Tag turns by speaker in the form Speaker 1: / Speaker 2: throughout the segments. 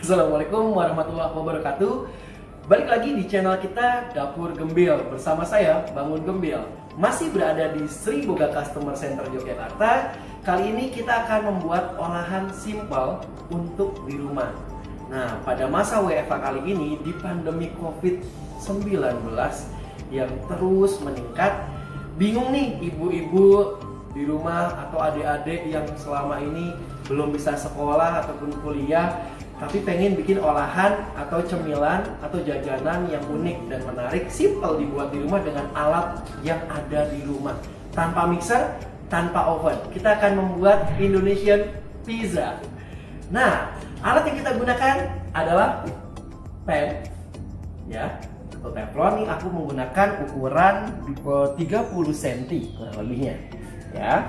Speaker 1: Assalamualaikum warahmatullahi wabarakatuh. Balik lagi di channel kita Dapur Gembil. Bersama saya Bangun Gembil. Masih berada di Sri Boga Customer Center Yogyakarta. Kali ini kita akan membuat olahan simpel untuk di rumah. Nah, pada masa WFH kali ini di pandemi COVID-19 yang terus meningkat, bingung nih ibu-ibu di rumah atau adik-adik yang selama ini belum bisa sekolah ataupun kuliah, tapi pengen bikin olahan atau cemilan atau jajanan yang unik dan menarik, simple dibuat di rumah dengan alat yang ada di rumah, tanpa mixer, tanpa oven. Kita akan membuat Indonesian pizza. Nah, alat yang kita gunakan adalah pan, ya, atau teflon. Nih aku menggunakan ukuran 30 cm kurang lebihnya, ya.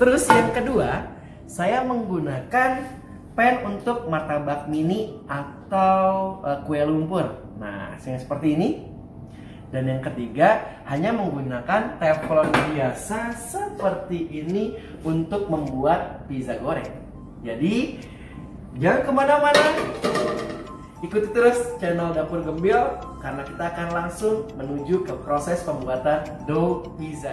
Speaker 1: Terus yang kedua, saya menggunakan pan untuk martabak mini atau kue lumpur. Nah, yang seperti ini. Dan yang ketiga, hanya menggunakan teflon biasa seperti ini untuk membuat pizza goreng. Jadi, jangan kemana-mana. Ikuti terus channel Dapur Gembil karena kita akan langsung menuju ke proses pembuatan dough pizza.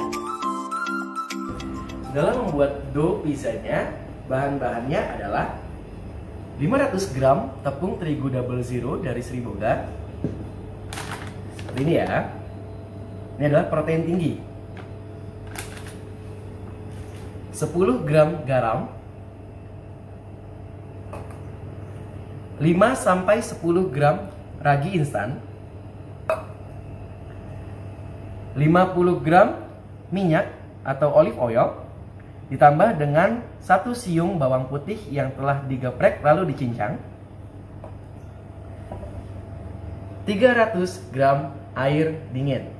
Speaker 1: Dalam membuat dough pizzanya, bahan-bahannya adalah 500 gram tepung terigu double zero dari Sri Boga. Seperti ini ya. Ini adalah protein tinggi. 10 gram garam. 5-10 gram ragi instan. 50 gram minyak atau olive oil. Ditambah dengan 1 siung bawang putih yang telah digeprek lalu dicincang. 300 gram air dingin.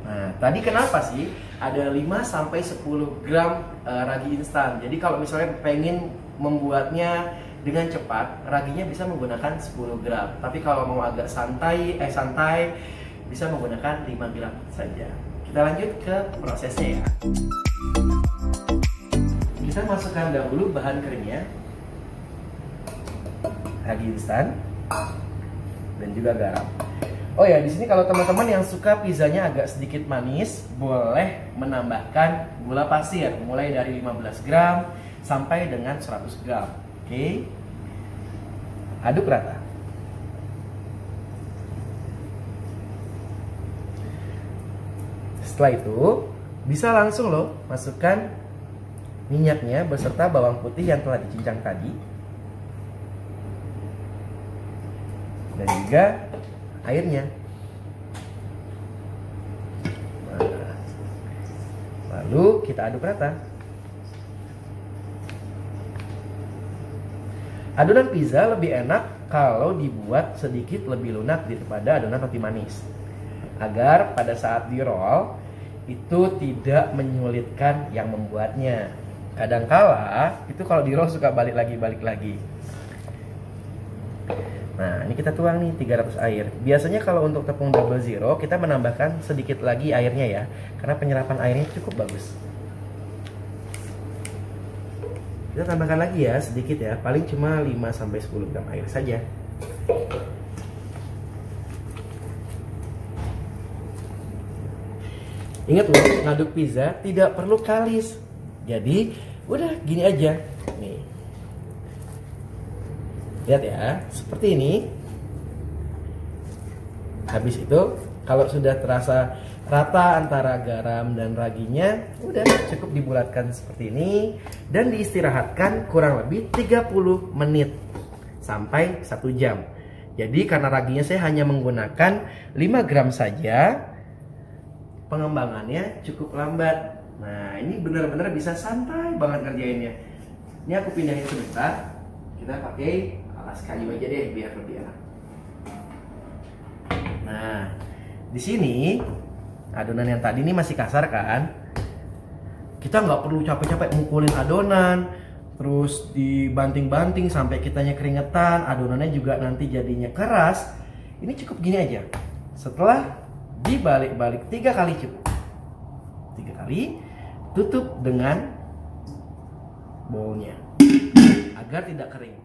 Speaker 1: Nah, tadi kenapa sih ada 5-10 gram ragi instan? Jadi kalau misalnya pengen membuatnya dengan cepat, raginya bisa menggunakan 10 gram. Tapi kalau mau agak santai bisa menggunakan 5 gram saja. Kita lanjut ke prosesnya ya. Kita masukkan dahulu bahan keringnya, ragi instan dan juga garam. Oh ya, di sini kalau teman-teman yang suka pizzanya agak sedikit manis, boleh menambahkan gula pasir mulai dari 15 gram sampai dengan 100 gram. Oke. Aduk rata. Setelah itu, bisa langsung loh masukkan minyaknya beserta bawang putih yang telah dicincang tadi. Dan juga airnya. Nah, lalu kita aduk rata. Adonan pizza lebih enak kalau dibuat sedikit lebih lunak daripada adonan roti manis, agar pada saat di roll itu tidak menyulitkan yang membuatnya. Kadangkala itu kalau di roll suka balik lagi. Nah, ini kita tuang nih 300 air. Biasanya kalau untuk tepung double zero kita menambahkan sedikit lagi airnya ya, karena penyerapan airnya cukup bagus. Kita tambahkan lagi ya sedikit ya, paling cuma 5-10 gram air saja. Ingat loh, ngaduk pizza tidak perlu kalis. Jadi, udah gini aja. Nih. Lihat ya, seperti ini. Habis itu, kalau sudah terasa rata antara garam dan raginya, udah cukup dibulatkan seperti ini dan diistirahatkan kurang lebih 30 menit sampai 1 jam. Jadi karena raginya saya hanya menggunakan 5 gram saja, pengembangannya cukup lambat. Nah, ini benar-benar bisa santai banget ngerjainnya. Ini aku pindahin sebentar. Kita pakai alas kayu aja deh biar lebih enak. Nah, di sini adonan yang tadi ini masih kasar kan? Kita nggak perlu capek-capek mukulin adonan, terus dibanting-banting sampai kitanya keringetan, adonannya juga nanti jadinya keras. Ini cukup gini aja. Setelah dibalik-balik 3 kali cukup. 3 kali, tutup dengan bowlnya agar tidak kering.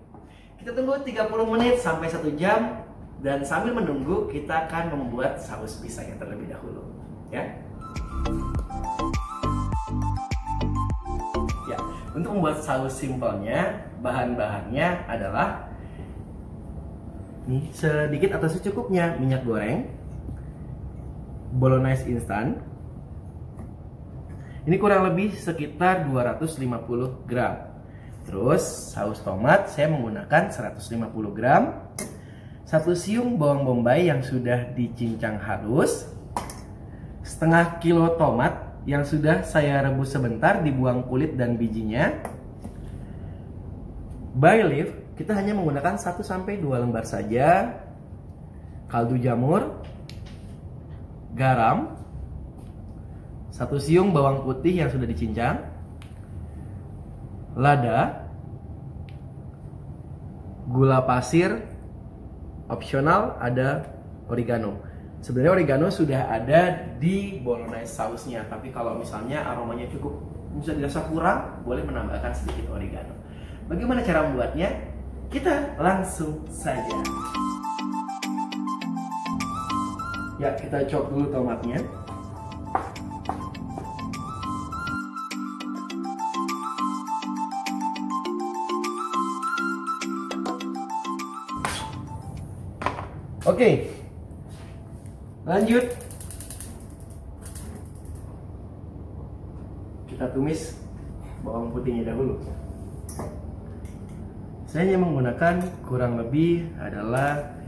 Speaker 1: Kita tunggu 30 menit sampai 1 jam. Dan sambil menunggu, kita akan membuat saus pisangnya terlebih dahulu. Ya. Ya, untuk membuat saus simpelnya, bahan-bahannya adalah nih, sedikit atau secukupnya minyak goreng, bolognese instan. Ini kurang lebih sekitar 250 gram. Terus saus tomat saya menggunakan 150 gram. 1 siung bawang bombay yang sudah dicincang halus. Setengah kilo tomat yang sudah saya rebus sebentar, dibuang kulit dan bijinya. Bay leaf kita hanya menggunakan 1-2 lembar saja. Kaldu jamur, garam, 1 siung bawang putih yang sudah dicincang, lada, gula pasir, opsional ada oregano. Sebenarnya oregano sudah ada di bolognese sausnya, tapi kalau misalnya aromanya cukup bisa dirasa kurang, boleh menambahkan sedikit oregano. Bagaimana cara membuatnya? Kita langsung saja. Ya, kita chop dulu tomatnya. Oke, lanjut. Kita tumis bawang putihnya dahulu. Saya hanya menggunakan kurang lebih adalah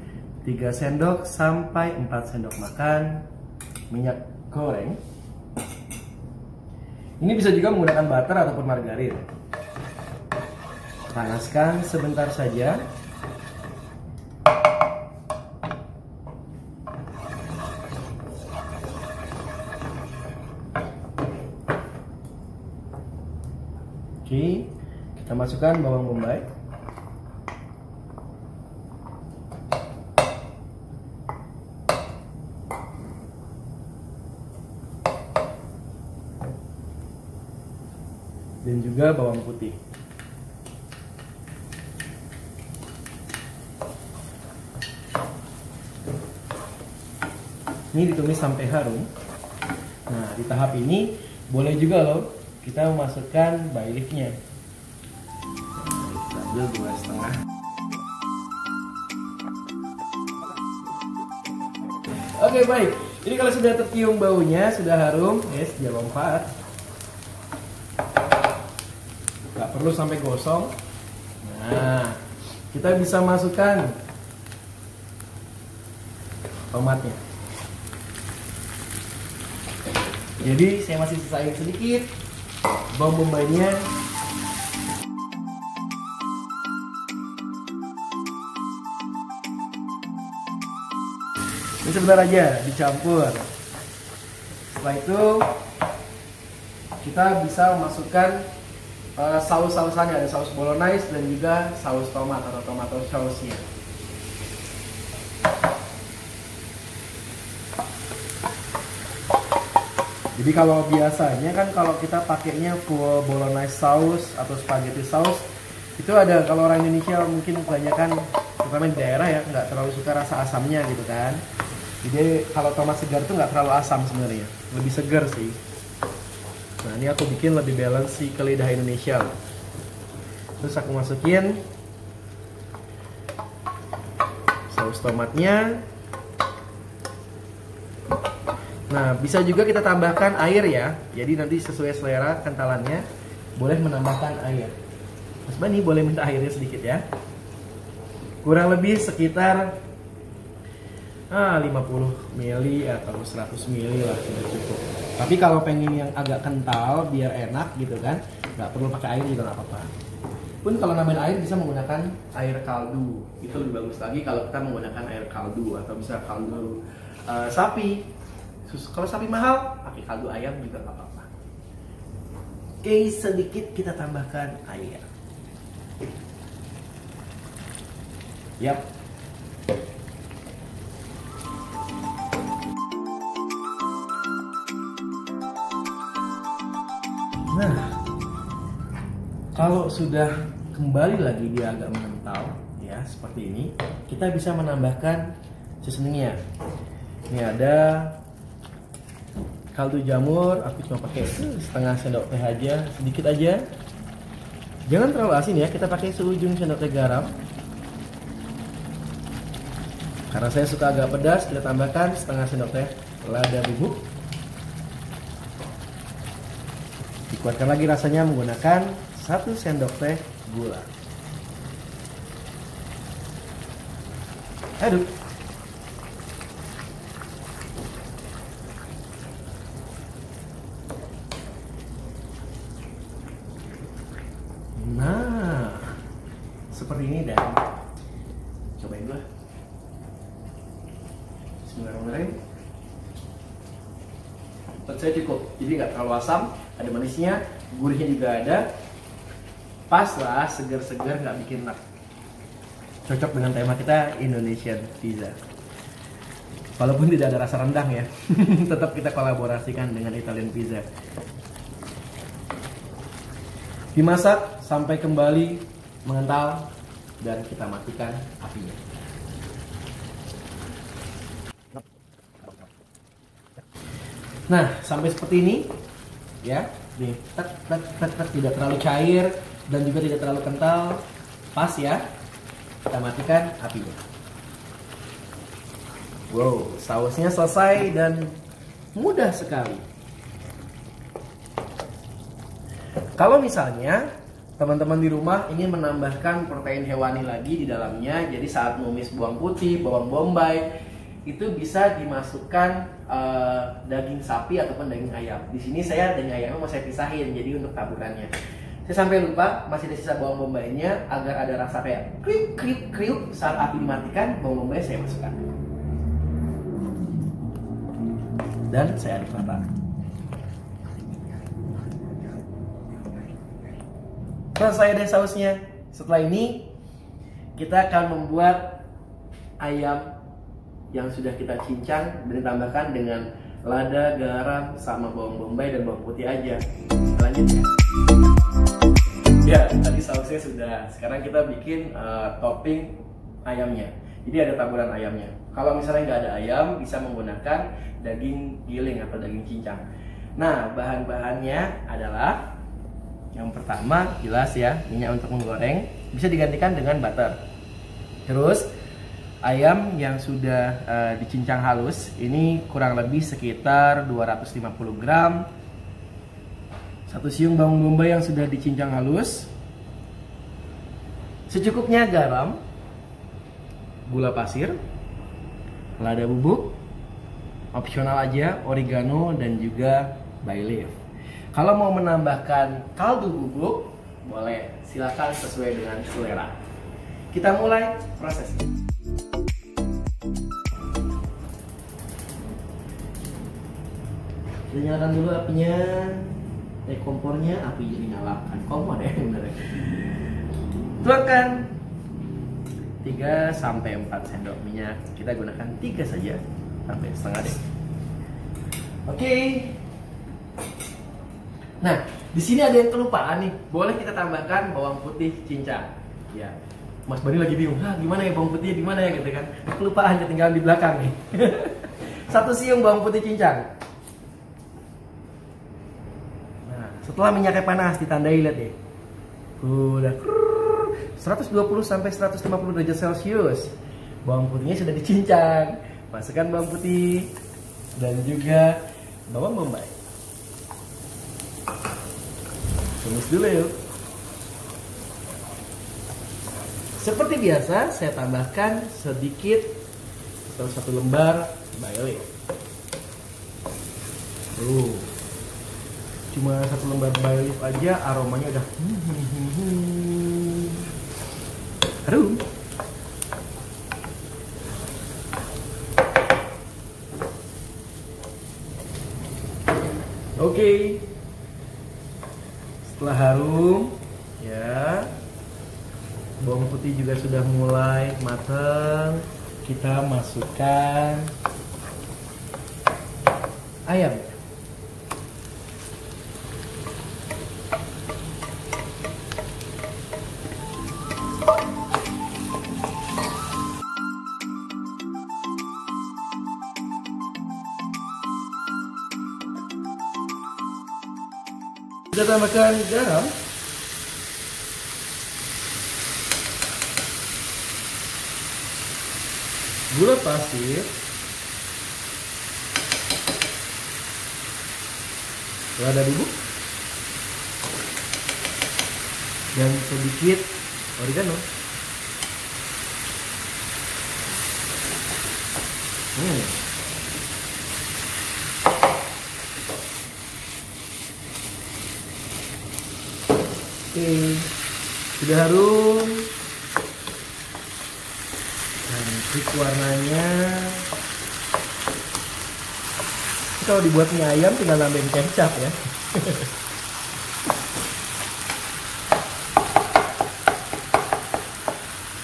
Speaker 1: 3 sendok sampai 4 sendok makan minyak goreng. Ini bisa juga menggunakan butter ataupun margarin. Panaskan sebentar saja. Oke, kita masukkan bawang bombay. Dan juga bawang putih. Ini ditumis sampai harum. Nah, di tahap ini boleh juga loh kita memasukkan bay leaf-nya. Kita ambil 2,5. Oke, baik. Jadi kalau sudah tercium baunya, sudah harum, yes, dia lompat. Nggak perlu sampai gosong. Nah, kita bisa masukkan tomatnya. Jadi saya masih sisain sedikit bawang bombaynya. Ini sebentar aja dicampur. Setelah itu kita bisa memasukkan saus-sausannya, ada saus bolognese dan juga saus tomat atau tomato sausnya. Jadi kalau biasanya kan kalau kita pakainya full bolognese saus atau spaghetti saus, itu ada, kalau orang Indonesia mungkin kebanyakan terutama di daerah ya nggak terlalu suka rasa asamnya gitu kan. Jadi kalau tomat segar tuh nggak terlalu asam sebenarnya, lebih segar sih. Nah, ini aku bikin lebih balance sih ke lidah Indonesia loh. Terus aku masukin saus tomatnya. Nah, bisa juga kita tambahkan air ya. Jadi nanti sesuai selera kentalannya, boleh menambahkan air. Mas Bani boleh minta airnya sedikit ya. Kurang lebih sekitar 50 ml atau 100 ml lah sudah cukup. Tapi kalau pengen yang agak kental biar enak gitu kan, nggak perlu pakai air juga nggak apa-apa. Pun kalau nambahin air bisa menggunakan air kaldu. Itu lebih bagus lagi kalau kita menggunakan air kaldu atau bisa kaldu sapi. Kalau sapi mahal, pakai kaldu ayam juga nggak apa-apa. Oke, sedikit kita tambahkan air. Yap. Nah, kalau sudah kembali lagi dia agak mengental, ya seperti ini, kita bisa menambahkan seasoningnya. Ini ada kaldu jamur, aku cuma pakai setengah sendok teh aja, sedikit aja. Jangan terlalu asin ya, kita pakai seujung sendok teh garam. Karena saya suka agak pedas, kita tambahkan setengah sendok teh lada bubuk. Dikuatkan lagi rasanya menggunakan 1 sendok teh gula. Aduk. Nah, seperti ini dan cobain dulu. Bismillahirrahmanirrahim. Menurut saya cukup, jadi nggak terlalu asam, ada manisnya, gurihnya juga ada. Pas lah, segar-segar, nggak bikin enak. Cocok dengan tema kita Indonesian pizza. Walaupun tidak ada rasa rendang ya, tetap kita kolaborasikan dengan Italian pizza. Dimasak sampai kembali mengental dan kita matikan apinya. Nah, sampai seperti ini ya, nih, tidak terlalu cair dan juga tidak terlalu kental, pas ya. Kita matikan apinya. Wow, sausnya selesai dan mudah sekali. Kalau misalnya teman-teman di rumah ingin menambahkan protein hewani lagi di dalamnya, jadi saat numis bawang putih, bawang bombay, itu bisa dimasukkan daging sapi ataupun daging ayam. Di sini saya daging ayamnya mau saya pisahin, jadi untuk taburannya. Saya sampai lupa, masih ada sisa bawang bombaynya agar ada rasa kayak kriuk kriuk kriuk saat api dimatikan, bawang bombay saya masukkan. Dan saya aduk rata. Selesai deh sausnya. Setelah ini kita akan membuat ayam yang sudah kita cincang dan ditambahkan dengan lada, garam, sama bawang bombay dan bawang putih aja. Selanjutnya, ya tadi sausnya sudah. Sekarang kita bikin topping ayamnya. Jadi ada taburan ayamnya. Kalau misalnya nggak ada ayam, bisa menggunakan daging giling atau daging cincang. Nah, bahan-bahannya adalah yang pertama, jelas ya, minyak untuk menggoreng, bisa digantikan dengan butter. Terus ayam yang sudah dicincang halus, ini kurang lebih sekitar 250 gram. 1 siung bawang bombay yang sudah dicincang halus. Secukupnya garam, gula pasir, lada bubuk, opsional aja, oregano dan juga bay leaf. Kalau mau menambahkan kaldu bubuk, boleh, silakan sesuai dengan selera. Kita mulai prosesnya. Kita nyalakan dulu apinya, kompornya, api jadi nyalakan. Kompor ya bener. Tuangkan 3-4 sendok minyak. Kita gunakan 3 saja, sampai setengah deh. Oke. Nah, di sini ada yang kelupaan nih. Boleh kita tambahkan bawang putih cincang. Ya, Mas Bani lagi bingung. Gimana ya bawang putih? Di mana ya gitu kan? Kelupaan, ketinggalan di belakang nih. 1 siung bawang putih cincang. Nah, setelah minyaknya panas, ditandai, lihat deh. Udah 120 sampai 150 derajat Celcius. Bawang putihnya sudah dicincang. Masukkan bawang putih dan juga bawang bombay. Tumis dulu yuk. Seperti biasa, saya tambahkan sedikit atau 1 lembar bay leaf. Cuma 1 lembar bay leaf aja aromanya udah harum. Oke. Setelah harum, ya, bawang putih juga sudah mulai matang. Kita masukkan ayam. Kita tambahkan garam. Gula pasir. Lada bubuk. Dan sedikit oregano. Oke, sudah harum. Cantik warnanya. Kalau dibuat mie ayam tinggal nambahin kecap ya.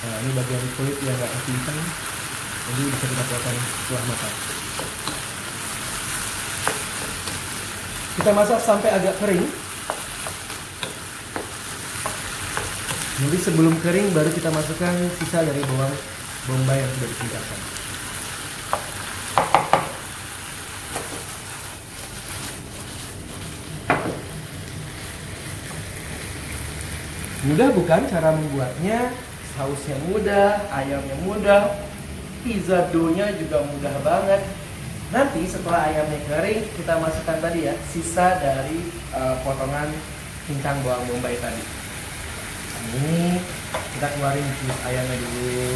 Speaker 1: Nah, ini bagian kulit yang nggak kencang, jadi bisa kita potong setelah matang. Kita masak sampai agak kering. Nanti sebelum kering baru kita masukkan sisa dari bawang bombay yang sudah dikeringkan. Mudah bukan cara membuatnya? Sausnya mudah, ayamnya mudah, pizza dough-nya juga mudah banget. Nanti setelah ayamnya kering, kita masukkan tadi ya, sisa dari potongan cincang bawang bombay tadi. Ini kita keluarin jus ayamnya dulu.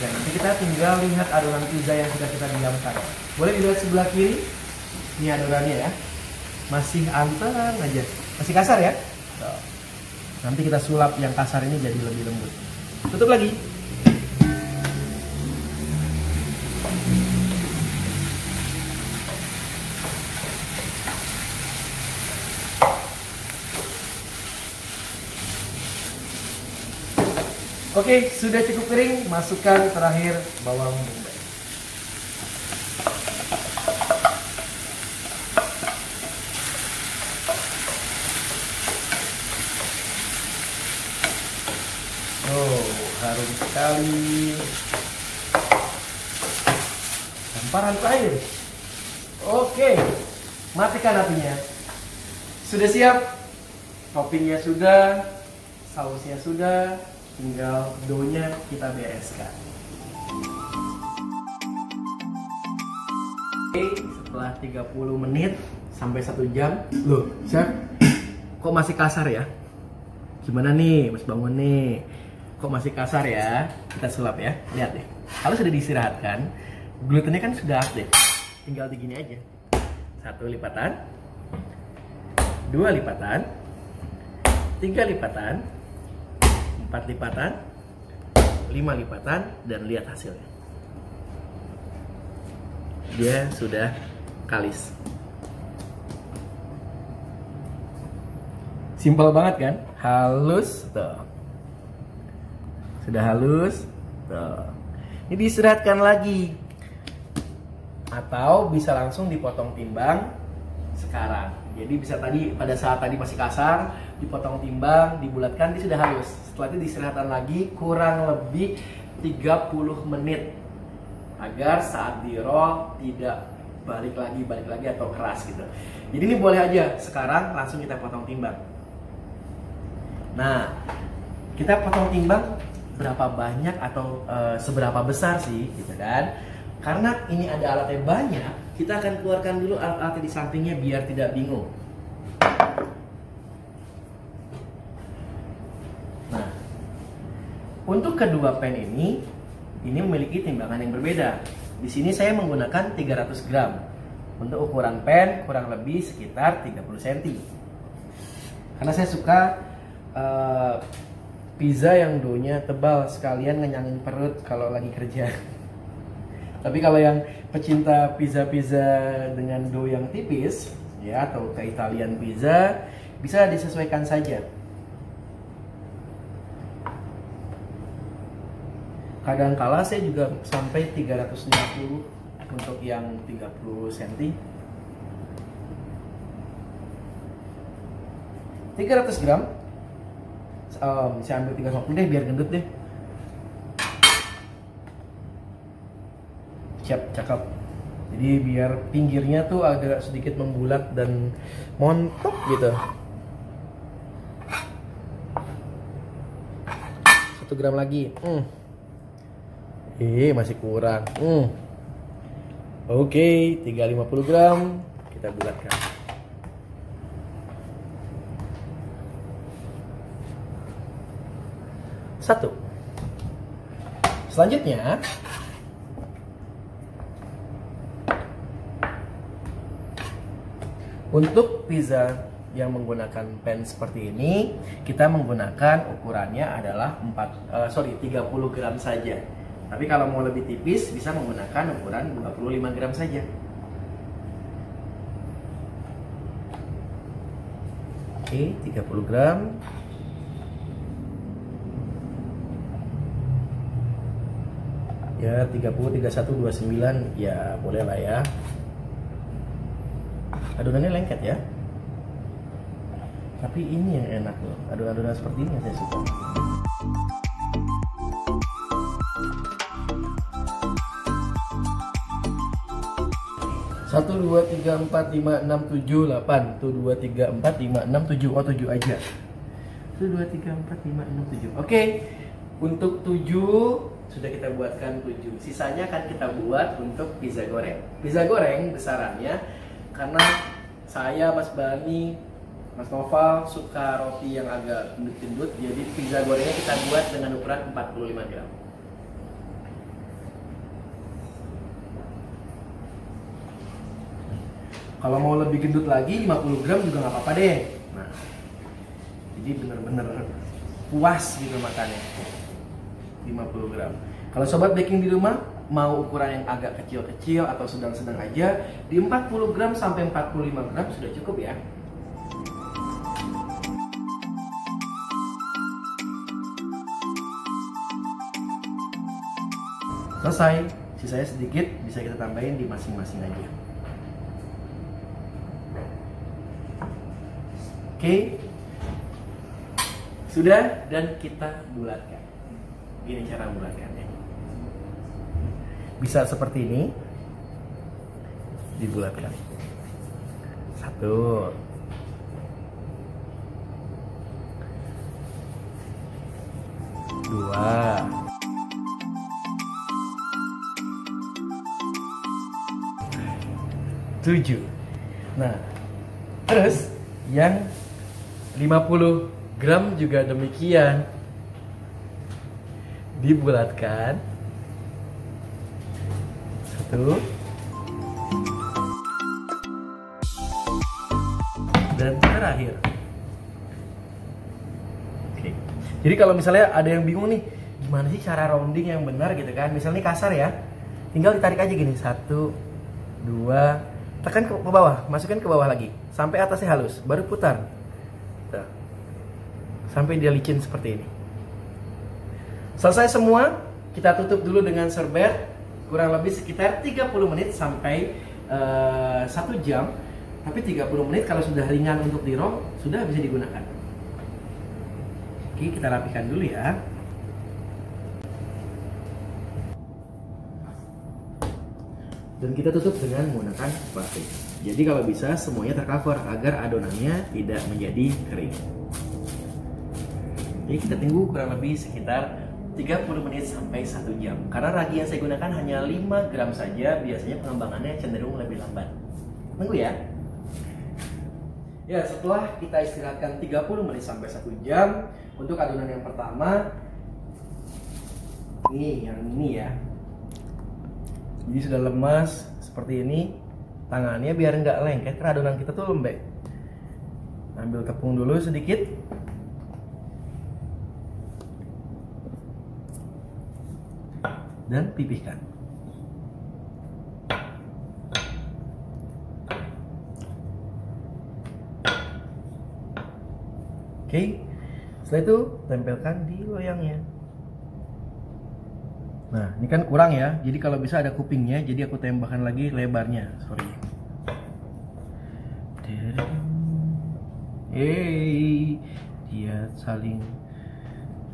Speaker 1: Dan nanti kita tinggal lihat adonan pizza yang sudah kita diamkan. Boleh dilihat sebelah kiri. Ini adonannya ya. Masih anteng aja. Masih kasar ya. Nanti kita sulap yang kasar ini jadi lebih lembut. Tutup lagi. Oke, sudah cukup kering. Masukkan terakhir bawang bombay. Oh, harum sekali. Hamparan terakhir. Oke, matikan apinya. Sudah siap. Toppingnya sudah, sausnya sudah. Tinggal dough-nya kita bereskan. Oke, setelah 30 menit sampai 1 jam. Loh, Chef, kok masih kasar ya? Gimana nih, Mas Bangun nih? Kok masih kasar ya? Kita sulap ya. Lihat deh. Kalau sudah diistirahatkan, glutennya kan sudah update. Tinggal digini aja. 1 lipatan, 2 lipatan, 3 lipatan, 4 lipatan, 5 lipatan, dan lihat hasilnya. Dia sudah kalis. Simpel banget kan? Halus tuh. Sudah halus tuh. Ini diistirahatkan lagi. Atau bisa langsung dipotong timbang sekarang. Jadi bisa tadi pada saat tadi masih kasar, dipotong timbang, dibulatkan, dia sudah halus. Setelah itu diistirahatkan lagi kurang lebih 30 menit agar saat di roll tidak balik lagi atau keras gitu. Jadi ini boleh aja sekarang langsung kita potong timbang. Nah, kita potong timbang berapa banyak atau seberapa besar sih gitu kan? Karena ini ada alatnya banyak, kita akan keluarkan dulu alat-alatnya di sampingnya biar tidak bingung. Nah, untuk kedua pan ini memiliki timbangan yang berbeda. Di sini saya menggunakan 300 gram. Untuk ukuran pan kurang lebih sekitar 30 cm. Karena saya suka pizza yang doughnya tebal, sekalian ngenyangin perut kalau lagi kerja. Tapi kalau yang pecinta pizza-pizza dengan dough yang tipis, ya atau ke Italian pizza, bisa disesuaikan saja. Kadang-kala saya juga sampai 350 untuk yang 30 cm. 300 gram. Saya ambil 350 deh biar gendut deh. Siap, cakep. Jadi biar pinggirnya tuh agak sedikit membulat dan montok gitu. gram lagi. Masih kurang. Oke, 350 gram kita bulatkan. Satu. Selanjutnya untuk pizza yang menggunakan pan seperti ini, kita menggunakan ukurannya adalah 30 gram saja. Tapi kalau mau lebih tipis bisa menggunakan ukuran 25 gram saja. Oke, 30 gram. Ya, 30, 31, 29 ya boleh lah ya. Adonannya lengket ya. Tapi ini yang enak loh, adonan-adonan seperti ini yang saya suka. Satu, dua, tiga, empat, lima, enam, tujuh, 8. 1, 2, 3, 4, 5, 6, 7. Oh, 7 aja. 1, 2, 3, 4, 5, 6, 7. Oke, untuk 7 sudah kita buatkan 7. Sisanya akan kita buat untuk pizza goreng. Pizza goreng besarannya, karena saya, Mas Bani, Mas Noval suka roti yang agak gendut-gendut, jadi pizza gorengnya kita buat dengan ukuran 45 gram. Kalau mau lebih gendut lagi 50 gram juga nggak apa-apa deh. Nah, jadi bener-bener puas gitu makannya. 50 gram. Kalau sobat baking di rumah mau ukuran yang agak kecil-kecil atau sedang-sedang aja, di 40 gram sampai 45 gram sudah cukup ya. Selesai, sisanya sedikit bisa kita tambahin di masing-masing aja. Oke, sudah, dan kita bulatkan. Gini cara bulatkannya. Bisa seperti ini, dibulatkan. 1, 2, 7. Nah, terus yang 50 gram juga demikian, dibulatkan. 1, dan terakhir. Oke. Jadi kalau misalnya ada yang bingung nih, gimana sih cara rounding yang benar gitu kan? Misalnya kasar ya, tinggal ditarik aja gini. 1, 2, tekan ke bawah, masukin ke bawah lagi sampai atasnya halus, baru putar. Tuh. Sampai dia licin seperti ini. Selesai semua, kita tutup dulu dengan serbet kurang lebih sekitar 30 menit sampai 1 jam. Tapi 30 menit kalau sudah ringan untuk di roll, sudah bisa digunakan. Oke, kita rapikan dulu ya. Dan kita tutup dengan menggunakan plastik. Jadi kalau bisa semuanya tercover agar adonannya tidak menjadi kering. Jadi kita tunggu kurang lebih sekitar 30 menit sampai 1 jam. Karena ragi yang saya gunakan hanya 5 gram saja, biasanya pengembangannya cenderung lebih lambat. Tunggu ya. Ya, setelah kita istirahatkan 30 menit sampai 1 jam, untuk adonan yang pertama, yang ini ya. Jadi sudah lemas seperti ini, tangannya biar nggak lengket karena adonan kita tuh lembek. Ambil tepung dulu sedikit. Dan pipihkan. Oke, setelah itu tempelkan di loyangnya. Nah, ini kan kurang ya, jadi kalau bisa ada kupingnya, jadi aku tambahkan lagi lebarnya. Sorry. Dia saling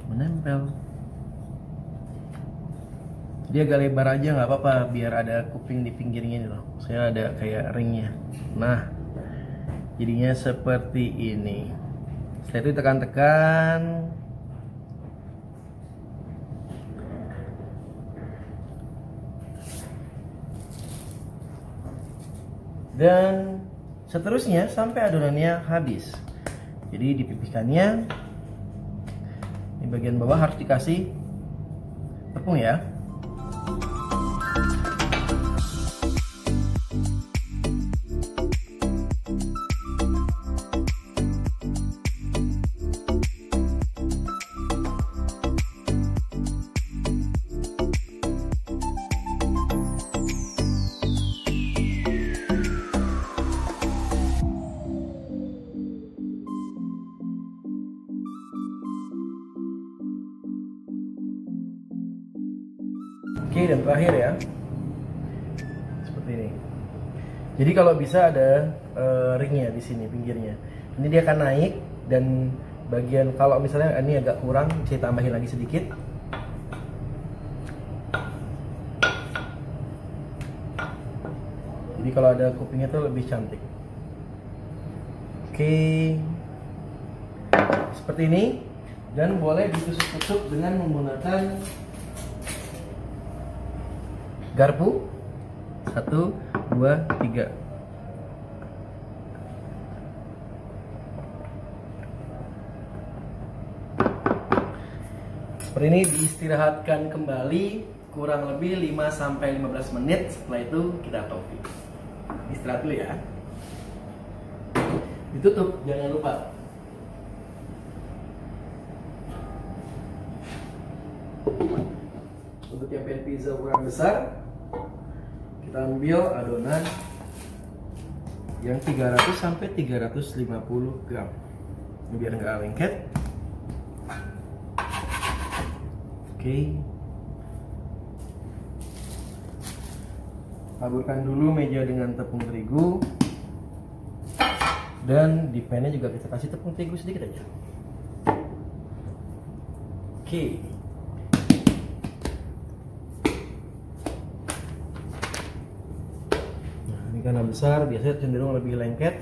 Speaker 1: menempel. Dia agak lebar aja nggak apa-apa, biar ada kuping di pinggirnya nih loh. Saya ada kayak ringnya. Nah, jadinya seperti ini. Setelah itu tekan-tekan. dan seterusnya sampai adonannya habis. Jadi dipipihkannya. Di bagian bawah harus dikasih tepung ya. Oke, dan terakhir ya, seperti ini. Jadi kalau bisa ada ringnya di sini pinggirnya. Ini dia akan naik, dan bagian kalau misalnya ini agak kurang, saya tambahin lagi sedikit. Jadi kalau ada kupingnya tuh lebih cantik. Oke, seperti ini, dan boleh ditusuk-tusuk dengan menggunakan garpu. 1, 2, 3. Seperti ini, diistirahatkan kembali kurang lebih 5-15 menit. Setelah itu kita topping. Istirahat dulu ya. Ditutup, jangan lupa. Untuk yang pengen pizza ukuran besar, kita ambil adonan yang 300-350 gram. Ini biar nggak lengket. Oke. Taburkan dulu meja dengan tepung terigu, dan di pannya juga kita kasih tepung terigu sedikit aja. Oke. Nah, ini karena besar biasanya cenderung lebih lengket.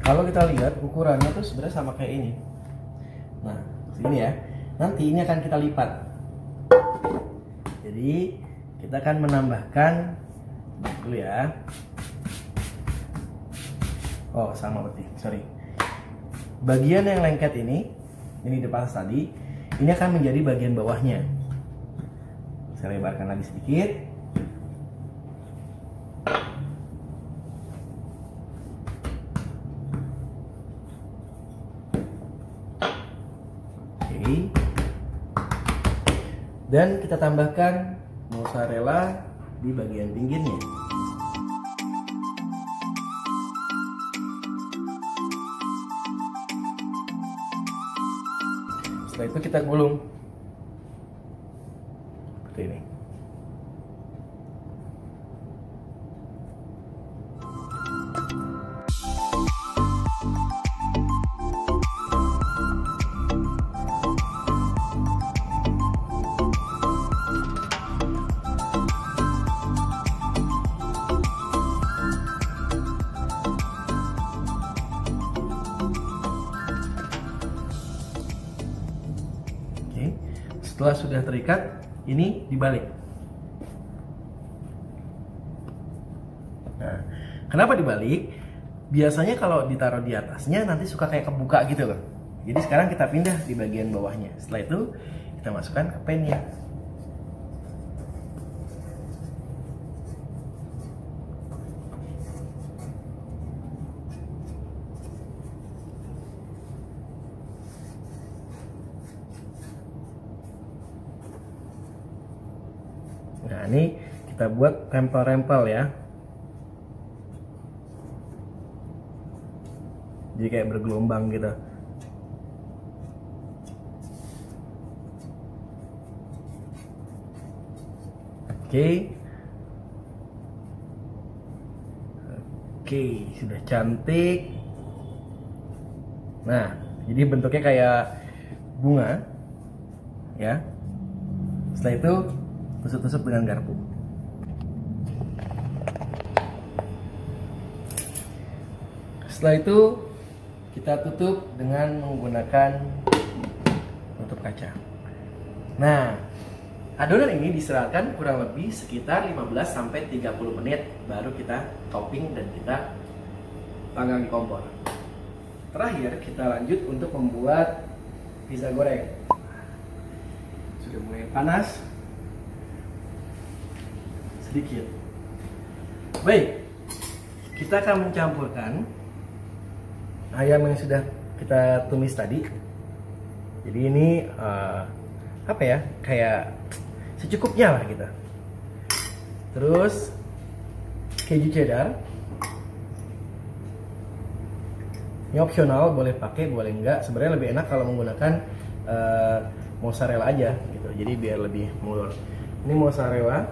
Speaker 1: Kalau kita lihat ukurannya tuh sebenarnya sama kayak ini. Nah, sini ya. Nanti ini akan kita lipat. Jadi kita akan menambahkan dulu ya. Oh, sama berarti. Sorry. Bagian yang lengket ini dilepas tadi, ini akan menjadi bagian bawahnya. Saya lebarkan lagi sedikit. Dan kita tambahkan mozzarella di bagian pinggirnya. Setelah itu kita gulung seperti ini. Setelah sudah terikat, ini dibalik. Nah, kenapa dibalik? Biasanya kalau ditaruh di atasnya nanti suka kayak kebuka gitu loh. Jadi sekarang kita pindah di bagian bawahnya. Setelah itu kita masukkan ke pannya. Nah, ini kita buat rempel-rempel ya. Jadi kayak bergelombang gitu. Oke. Oke, sudah cantik. Nah, jadi bentuknya kayak bunga, ya. Setelah itu tusuk-tusuk dengan garpu. Setelah itu kita tutup dengan menggunakan penutup kaca. Nah, adonan ini diserahkan kurang lebih sekitar 15-30 menit, baru kita topping dan kita panggang di kompor. Terakhir kita lanjut untuk membuat pizza goreng. Sudah mulai panas sedikit. Baik, kita akan mencampurkan ayam yang sudah kita tumis tadi. Jadi ini apa ya, kayak secukupnya lah kita. Terus keju cheddar. Ini opsional, boleh pakai boleh enggak. Sebenarnya lebih enak kalau menggunakan mozzarella aja gitu. Jadi biar lebih mulur. Ini mozzarella.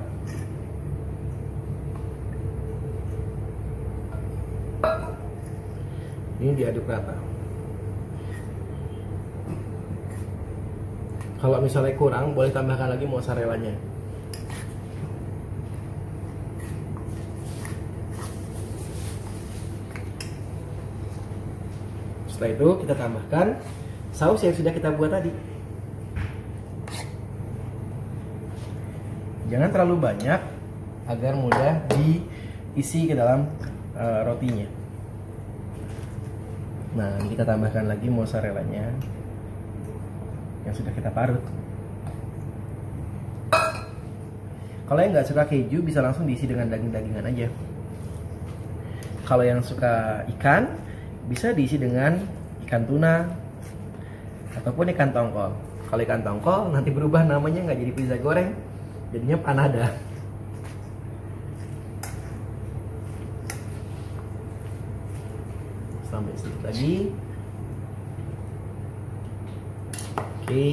Speaker 1: Ini diaduk rata. Kalau misalnya kurang, boleh tambahkan lagi mozzarellanya. Setelah itu kita tambahkan saus yang sudah kita buat tadi. Jangan terlalu banyak agar mudah diisi ke dalam rotinya. Nah, kita tambahkan lagi mozzarellanya yang sudah kita parut. Kalau yang nggak suka keju bisa langsung diisi dengan daging-dagingan aja. Kalau yang suka ikan bisa diisi dengan ikan tuna ataupun ikan tongkol. Kalau ikan tongkol nanti berubah namanya, nggak jadi pizza goreng, jadinya panada. Sampai sedikit lagi. Oke.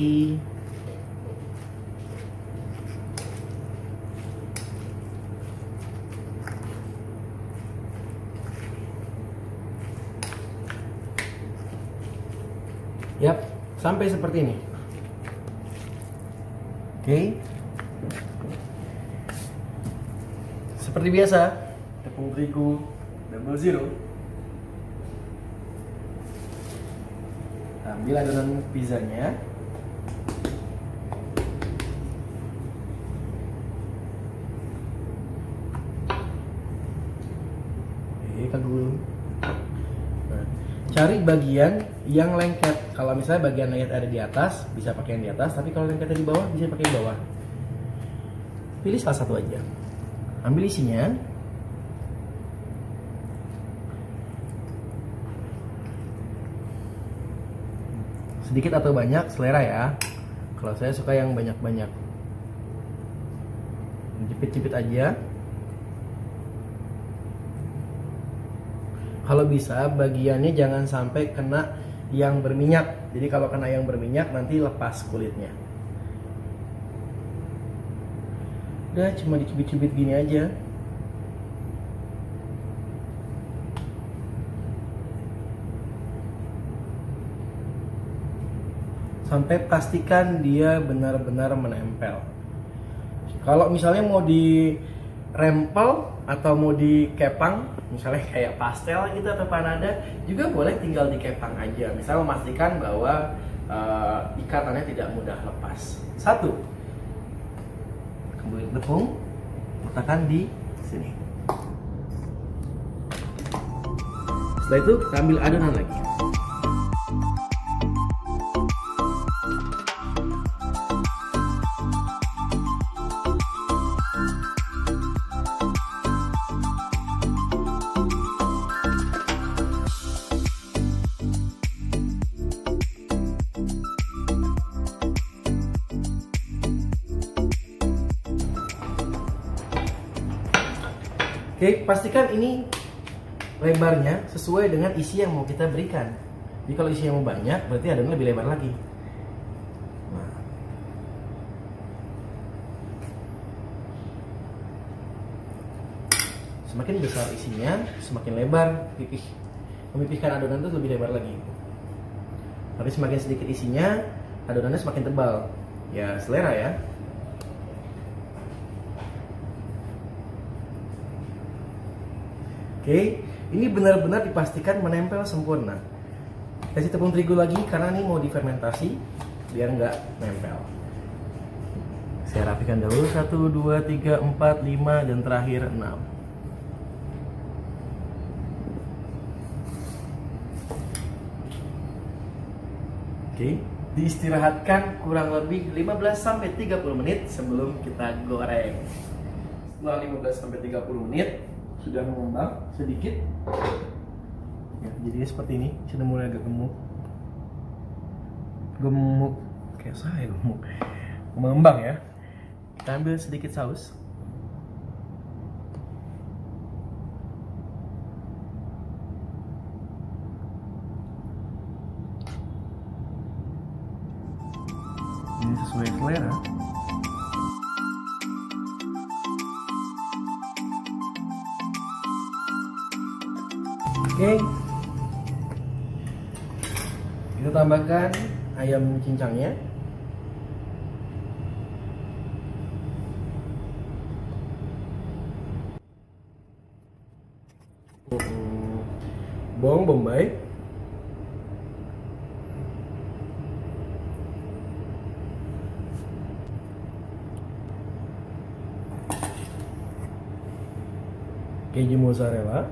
Speaker 1: Yap, sampai seperti ini. Oke. Seperti biasa, tepung terigu double zero. Ambil adonan pizzanya. Kagum. Nah, cari bagian yang lengket. Kalau misalnya bagian lengket ada di atas, bisa pakai yang di atas. Tapi kalau lengketnya di bawah, bisa pakai yang bawah. Pilih salah satu aja. Ambil isinya. Sedikit atau banyak, selera ya. Kalau saya suka yang banyak-banyak. Jepit-jepit aja. Kalau bisa bagiannya jangan sampai kena yang berminyak. Jadi kalau kena yang berminyak nanti lepas kulitnya. Udah, cuma dicubit-cubit gini aja. Sampai pastikan dia benar-benar menempel. Kalau misalnya mau dirempel atau mau dikepang, misalnya kayak pastel gitu atau panada, juga boleh tinggal dikepang aja. Misal memastikan bahwa ikatannya tidak mudah lepas. Satu, kemudian tepung, letakkan di sini. Setelah itu kita ambil adonan lagi. Oke, pastikan ini lebarnya sesuai dengan isi yang mau kita berikan. Jadi kalau isinya mau banyak, berarti adonannya lebih lebar lagi. Nah. semakin besar isinya, semakin lebar memipihkan adonan itu lebih lebar lagi. Tapi semakin sedikit isinya, adonannya semakin tebal. Ya selera ya. Oke, ini benar-benar dipastikan menempel sempurna. Kasih tepung terigu lagi karena ini mau difermentasi biar nggak nempel. Saya rapikan dahulu 1, 2, 3, 4, 5 dan terakhir 6. Oke, diistirahatkan kurang lebih 15-30 menit sebelum kita goreng. Setelah 15-30 menit sudah mengembang sedikit. Ya, jadinya seperti ini, sudah mulai agak gemuk. Gemuk kayak saya gemuk. Mengembang ya. Kita ambil sedikit saus. Ini sesuai selera. Oke, kita tambahkan ayam cincangnya. Bawang bombay. Keju mozzarella.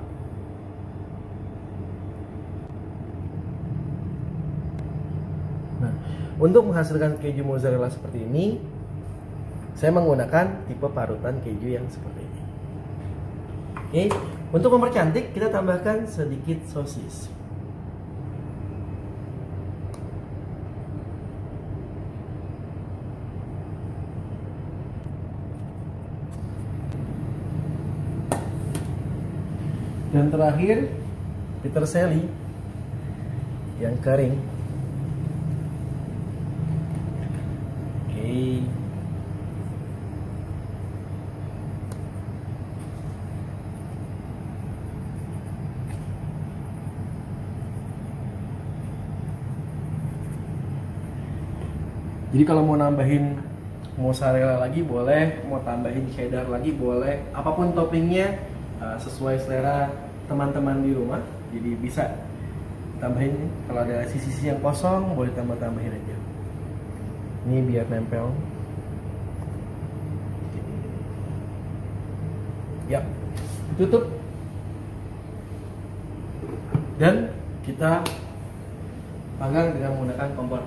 Speaker 1: Nah, untuk menghasilkan keju mozzarella seperti ini, saya menggunakan tipe parutan keju yang seperti ini. Oke, untuk mempercantik kita tambahkan sedikit sosis. Dan terakhir peterseli yang kering. Oke. Jadi kalau mau nambahin mozzarella lagi boleh, mau tambahin cheddar lagi boleh, apapun toppingnya sesuai selera teman-teman di rumah. Jadi bisa tambahin, kalau ada sisi-sisi yang kosong boleh tambahin aja. Ini biar nempel. Ya, tutup. Dan kita panggang dengan menggunakan kompor.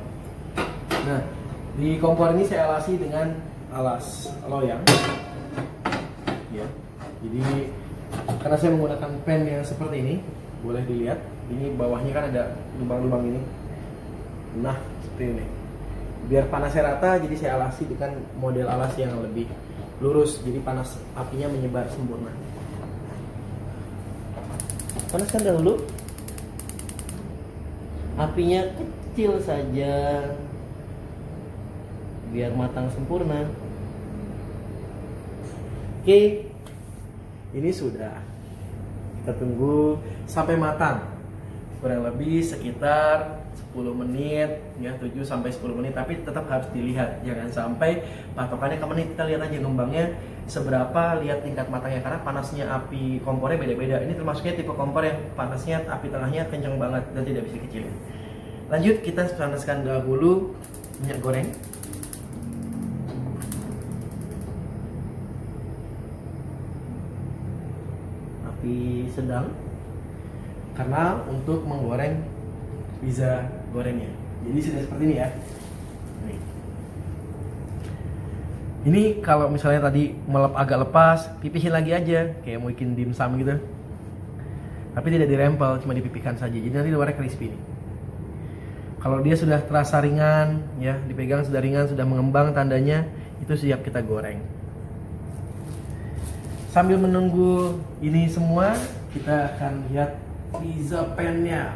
Speaker 1: Nah, di kompor ini saya alasi dengan alas loyang. Ya, jadi karena saya menggunakan pan yang seperti ini, boleh dilihat. Ini bawahnya kan ada lubang-lubang ini. Nah, seperti ini. Biar panasnya rata, jadi saya alasi dengan model alas yang lebih lurus. Jadi panas apinya menyebar sempurna. Panaskan dahulu. Apinya kecil saja, biar matang sempurna. Oke, ini sudah. Kita tunggu sampai matang. Kurang lebih sekitar 10 menit, ya 7-10 menit. Tapi tetap harus dilihat, jangan sampai patokannya ke menit. Kita lihat aja ngembangnya seberapa, lihat tingkat matangnya, karena panasnya api kompornya beda-beda. Ini termasuknya tipe kompor yang panasnya api tengahnya kencang banget dan tidak bisa kecilin. Lanjut, kita panaskan dahulu minyak goreng. Api sedang, karena untuk menggoreng pizza gorengnya. Jadi sudah seperti ini ya. Nih. Ini kalau misalnya tadi agak lepas, pipihin lagi aja, kayak mau bikin dimsum gitu. Tapi tidak dirempel, cuma dipipihkan saja. Jadi nanti luarnya crispy nih. Kalau dia sudah terasa ringan, ya dipegang sudah ringan, sudah mengembang tandanya, itu siap kita goreng. Sambil menunggu ini semua, kita akan lihat pizza pan-nya.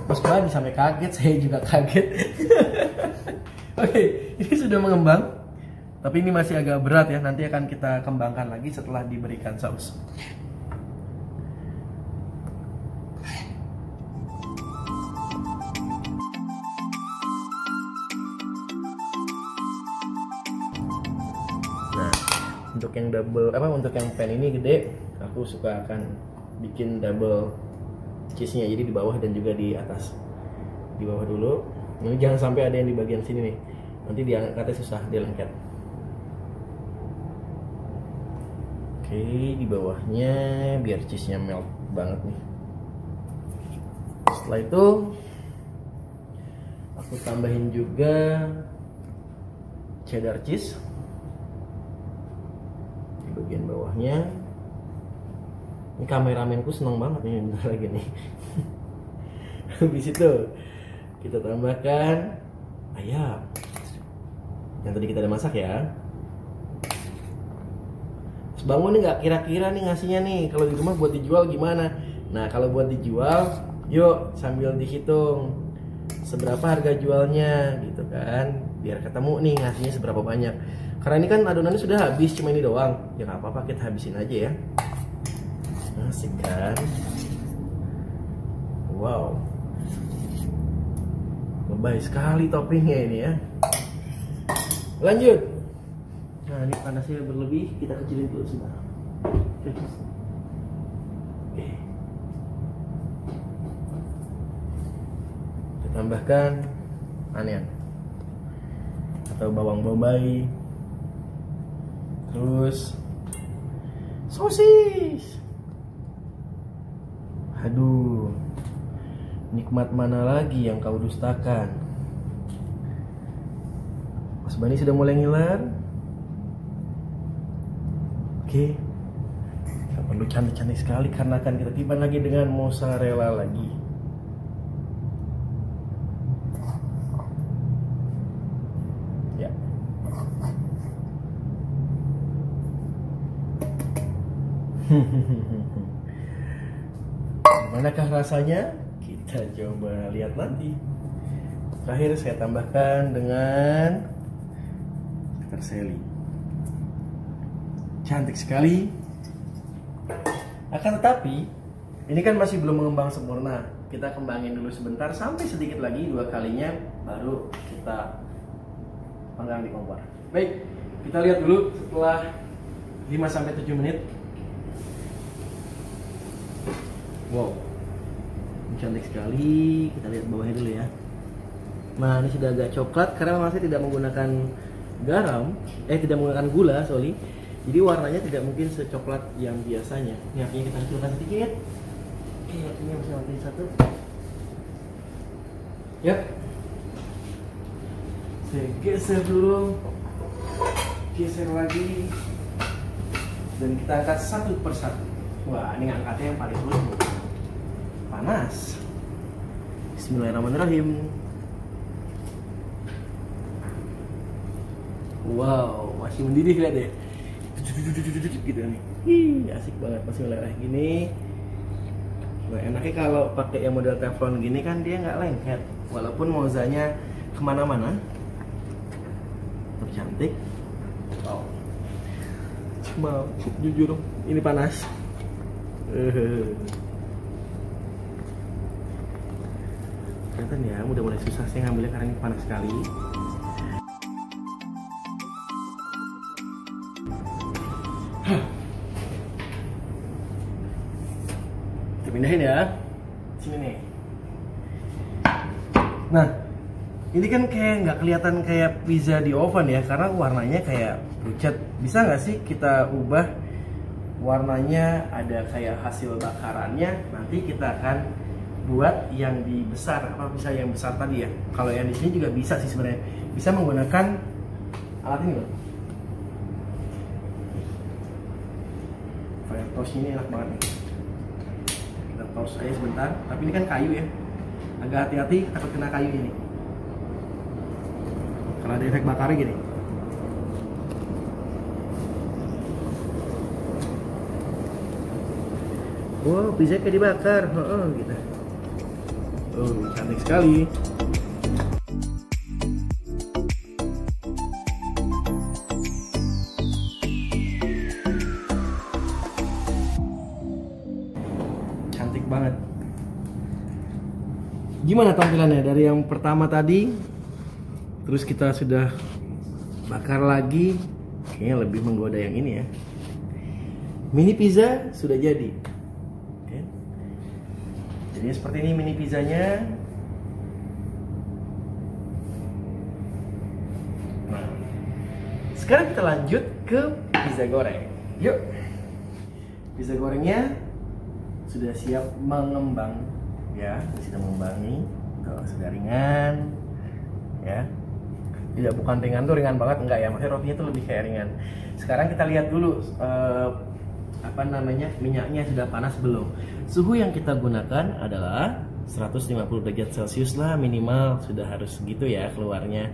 Speaker 1: Mas Bani sampai kaget, saya juga kaget. Oke, ini sudah mengembang. Tapi ini masih agak berat ya, nanti akan kita kembangkan lagi setelah diberikan saus. Nah, untuk yang untuk yang pan ini gede, aku suka akan bikin double cheese-nya, jadi di bawah dan juga di atas. Di bawah dulu. Ini jangan sampai ada yang di bagian sini nih. Nanti diangkatnya susah, dia lengket. Oke, di bawahnya biar cheese-nya melt banget nih. Setelah itu aku tambahin juga cheddar cheese di bagian bawahnya. Ini kameramenku seneng banget nih bentar lagi nih. Habis itu kita tambahkan ayam yang tadi kita udah masak ya. Bangun nih nggak kira-kira nih ngasihnya nih kalau di rumah buat dijual gimana? Nah kalau buat dijual, yuk sambil dihitung seberapa harga jualnya gitu kan, biar ketemu nih ngasihnya seberapa banyak. Karena ini kan adonannya sudah habis, cuma ini doang. Ya nggak apa-apa, kita habisin aja ya. Asik kan? Wow, lebay sekali toppingnya ini ya. Lanjut. Nah ini panasnya berlebih, kita kecilin dulu sebentar. Oke. Kita tambahkan onion atau bawang bombay, terus sosis. Aduh, nikmat mana lagi yang kau dustakan? Mas Bani sudah mulai ngiler. Oke, kita perlu cantik-cantik sekali karena akan kita tiban lagi dengan mozzarella lagi. Ya. Manakah rasanya? Kita coba lihat nanti. Terakhir saya tambahkan dengan peterselie. Cantik sekali. Akan tetapi ini kan masih belum mengembang sempurna. Kita kembangin dulu sebentar sampai sedikit lagi, 2 kalinya baru kita panggang di kompor. Baik, kita lihat dulu setelah 5-7 menit. Wow, ini cantik sekali. Kita lihat bawahnya dulu ya. Nah ini sudah agak coklat karena masih tidak menggunakan garam, tidak menggunakan gula, sorry. Jadi warnanya tidak mungkin secoklat yang biasanya. Ini apinya kita kecilkan sedikit. Oke, apinya masih mati satu. Yap. Saya geser dulu. Geser lagi. Dan kita angkat satu persatu. Wah, ini angkatnya yang paling sulit. Panas. Bismillahirrahmanirrahim. Wow, masih mendidih, lihat deh. Gitu nih. Asik banget pas meleleh gini. Nah, enaknya kalau pakai yang model teflon gini kan dia nggak lengket, walaupun mozanya kemana-mana tetap cantik. Wow, cuma jujur ini panas. Kelihatan ya, udah mulai susah sih ngambilnya karena ini panas sekali. Kita pindahin ya, sini nih. Nah, ini kan kayak nggak kelihatan kayak pizza di oven ya, karena warnanya kayak pucat. Bisa nggak sih kita ubah warnanya ada kayak hasil bakarannya? Nanti kita akan buat yang di besar, apa bisa yang besar tadi ya? Kalau yang di sini juga bisa sih sebenarnya. Bisa menggunakan alat ini loh. Fire toast ini enak banget nih. Kita toast aja sebentar, tapi ini kan kayu ya. Agak hati-hati takut kena kayu ini. Kalau ada efek bakarnya gini. Wow, pizza kayak dibakar. Gitu. Oh, cantik sekali. banget. Gimana tampilannya dari yang pertama tadi? Terus kita sudah bakar lagi. Kayaknya lebih menggoda yang ini ya. Mini pizza sudah jadi. Oke. Jadi seperti ini mini pizzanya. Nah, sekarang kita lanjut ke pizza goreng. Yuk. Pizza gorengnya sudah siap mengembang, ya, sudah mengembang nih. Tuh, sudah ringan, ya. Tidak, bukan ringan tuh ringan banget, enggak ya, maksudnya rotinya tuh lebih kayak ringan. Sekarang kita lihat dulu minyaknya sudah panas belum. Suhu yang kita gunakan adalah 150 derajat Celcius lah minimal, sudah harus segitu ya keluarnya.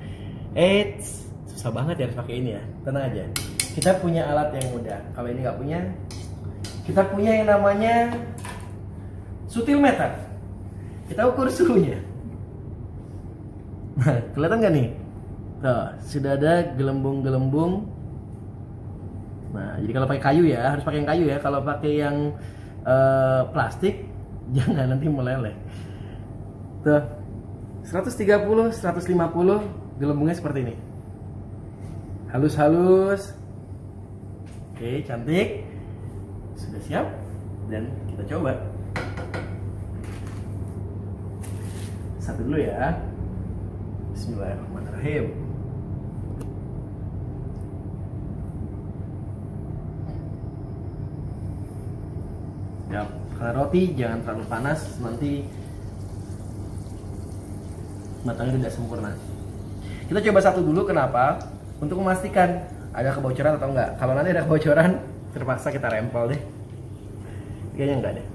Speaker 1: Susah banget ya harus pakai ini ya, tenang aja. Kita punya alat yang mudah. Kalau ini nggak punya, kita punya yang namanya Sutilmeter. Kita ukur suhunya. Nah, kelihatan nggak nih? Tuh, sudah ada gelembung-gelembung. Nah, jadi kalau pakai kayu ya, harus pakai yang kayu ya. Kalau pakai yang plastik, jangan, nanti meleleh. Tuh, 130, 150, gelembungnya seperti ini. Halus-halus. Oke, cantik. Sudah siap. Dan kita coba. Satu dulu ya. Bismillahirrahmanirrahim. Ya, kalau roti jangan terlalu panas, nanti matangnya tidak sempurna. Kita coba satu dulu, kenapa? Untuk memastikan ada kebocoran atau enggak. Kalau nanti ada kebocoran, terpaksa kita rempel deh. Kayaknya enggak deh.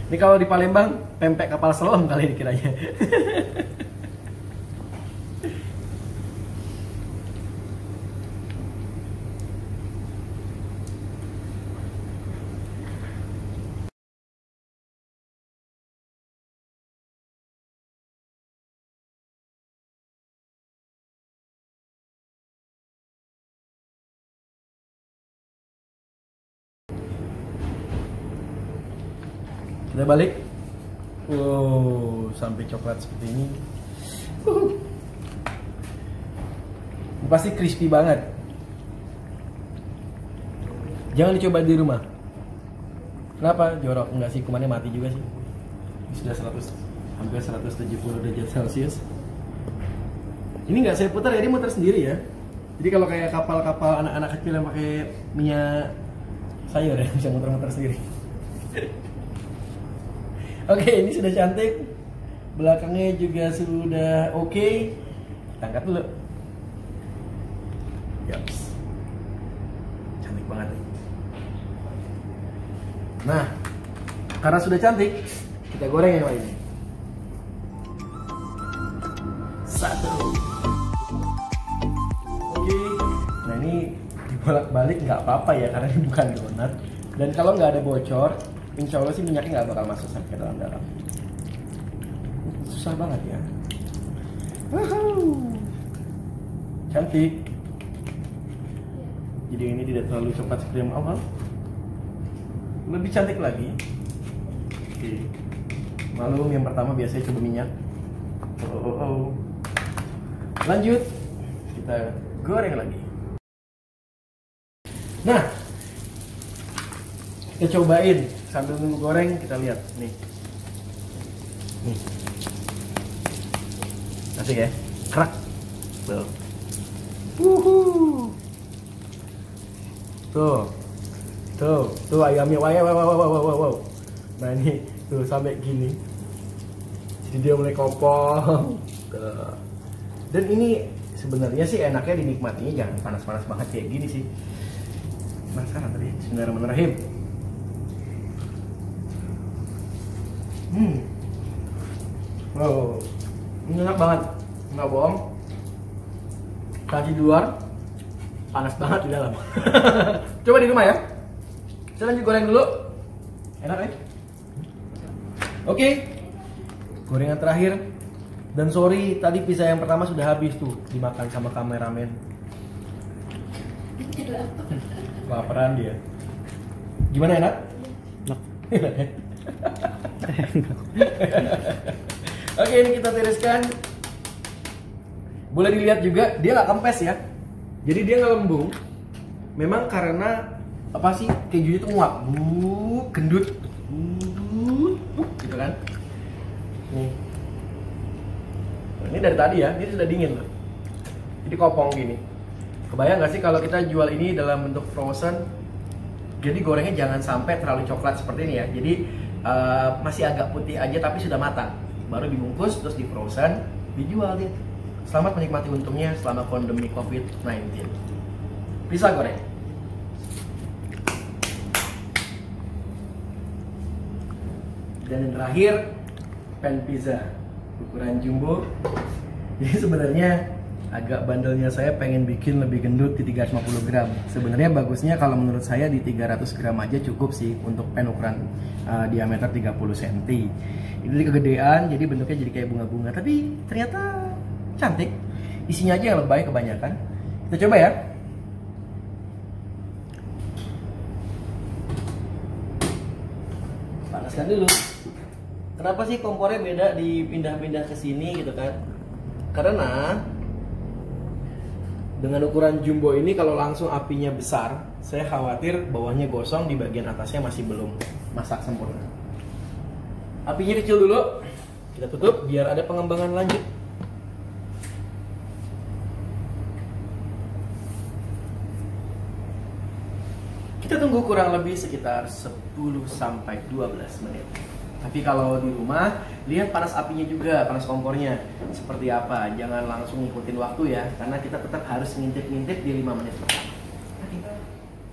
Speaker 1: Ini kalau di Palembang, pempek kapal selam kali ini kiranya. Kita balik. Wow, sampai coklat seperti ini. Ini pasti crispy banget. Jangan dicoba di rumah. Kenapa? Jorok. Enggak sih, kumannya mati juga sih. Ini sudah hampir 170 derajat Celcius. Ini nggak saya putar ya, dia muter sendiri ya. Jadi kalau kayak kapal-kapal anak-anak kecil yang pakai minyak sayur ya, bisa muter-muter sendiri. Oke, ini sudah cantik. Belakangnya juga sudah oke. Kita angkat dulu. Yaps. Cantik banget. Nah, karena sudah cantik, kita goreng yang lainnya. Satu. Oke. Nah, ini dibolak-balik nggak apa-apa ya, karena ini bukan donat. Dan kalau nggak ada bocor, insya Allah sih minyaknya nggak bakal masuk sampai ke dalam-dalam. Susah banget ya. Cantik. Jadi ini tidak terlalu cepat seperti yang awal. Lebih cantik lagi. Oke. Malum yang pertama biasanya coba minyak. Lanjut, kita goreng lagi. Nah, kita cobain sambil nunggu goreng, kita lihat nih. Asik ya, kerak. Tuh ayamnya, wow. Nah ini tuh sampai gini, jadi dia mulai kopong. Tuh. Dan ini sebenarnya sih enaknya dinikmatinya jangan panas-panas banget kayak gini sih. Penasaran tadi. Bismillahirrahmanirrahim. Wow, ini enak banget, nggak bohong. Tadi di luar, panas banget di dalam. Coba di rumah ya. Saya lanjut goreng dulu. Enak ya? Oke, gorengan terakhir. Dan sorry, tadi pizza yang pertama sudah habis tuh dimakan sama kameramen. Laparan dia. Gimana, enak? Enak. Oke, ini kita tiriskan. Boleh dilihat juga dia nggak kempes ya. Jadi dia nggak lembung. Memang karena apa sih, kejunya itu nguap, gendut, gitu kan? Nih. Nah, ini dari tadi ya, ini sudah dingin loh. Jadi kopong gini. Kebayang nggak sih kalau kita jual ini dalam bentuk frozen? Jadi gorengnya jangan sampai terlalu coklat seperti ini ya. Jadi masih agak putih aja tapi sudah matang. Baru dibungkus terus di frozen, dijual dia. Selamat menikmati untungnya selama pandemi COVID-19. Pizza goreng. Dan yang terakhir, pan pizza ukuran jumbo. Jadi sebenarnya agak bandelnya saya pengen bikin lebih gendut di 350 gram. Sebenarnya bagusnya kalau menurut saya di 300 gram aja cukup sih untuk pan ukuran diameter 30 cm. Ini kegedean jadi bentuknya jadi kayak bunga-bunga, tapi ternyata cantik. Isinya aja yang lebay kebanyakan. Kita coba ya. Panaskan dulu. Kenapa sih kompornya beda dipindah-pindah ke sini gitu kan? Karena dengan ukuran jumbo ini kalau langsung apinya besar, saya khawatir bawahnya gosong, di bagian atasnya masih belum masak sempurna. Apinya kecil dulu, kita tutup biar ada pengembangan lanjut. Kita tunggu kurang lebih sekitar 10-12 menit. Tapi kalau di rumah, lihat panas apinya juga, panas kompornya seperti apa. Jangan langsung ngikutin waktu ya, karena kita tetap harus ngintip-ngintip di 5 menit pertama.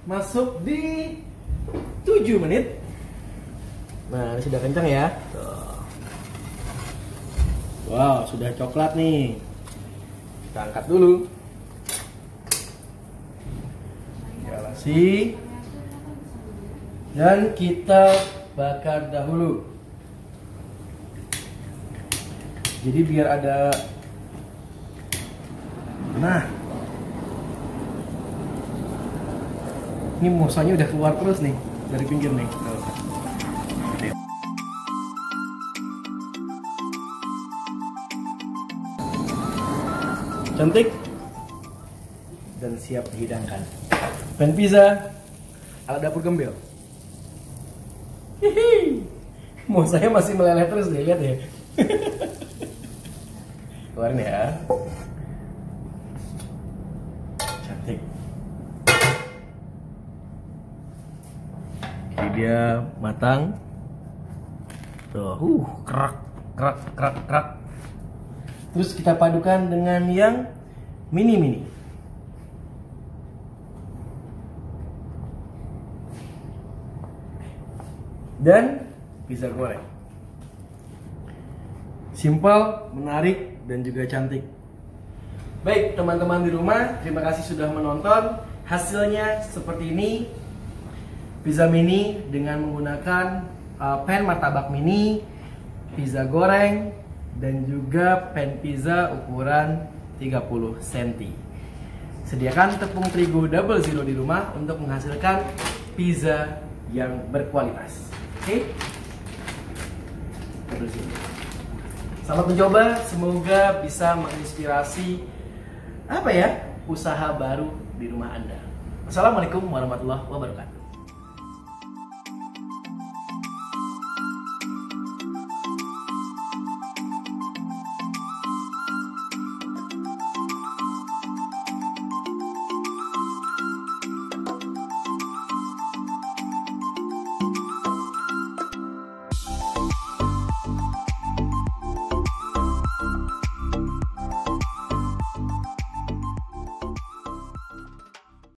Speaker 1: Masuk di 7 menit. Nah, ini sudah kencang ya. Tuh. Wow, sudah coklat nih. Kita angkat dulu. Galasi. Dan kita bakar dahulu. Jadi biar ada, nah, ini musanya udah keluar terus nih dari pinggir nih. Cantik dan siap dihidangkan. Pan pizza ala dapur gembel. Hihi, mau saya masih meleleh terus deh, lihat ya. Keluarin ya. Cantik. Ini dia matang. Tuh, kerak, kerak, kerak, kerak. Terus kita padukan dengan yang mini-mini. Dan pizza goreng. Simpel, menarik, dan juga cantik. Baik, teman-teman di rumah, terima kasih sudah menonton. Hasilnya seperti ini. Pizza mini dengan menggunakan pan martabak mini, pizza goreng, dan juga pan pizza ukuran 30 cm. Sediakan tepung terigu double zero di rumah untuk menghasilkan pizza yang berkualitas. Oke? Selamat mencoba, semoga bisa menginspirasi usaha baru di rumah Anda. Wassalamualaikum warahmatullahi wabarakatuh.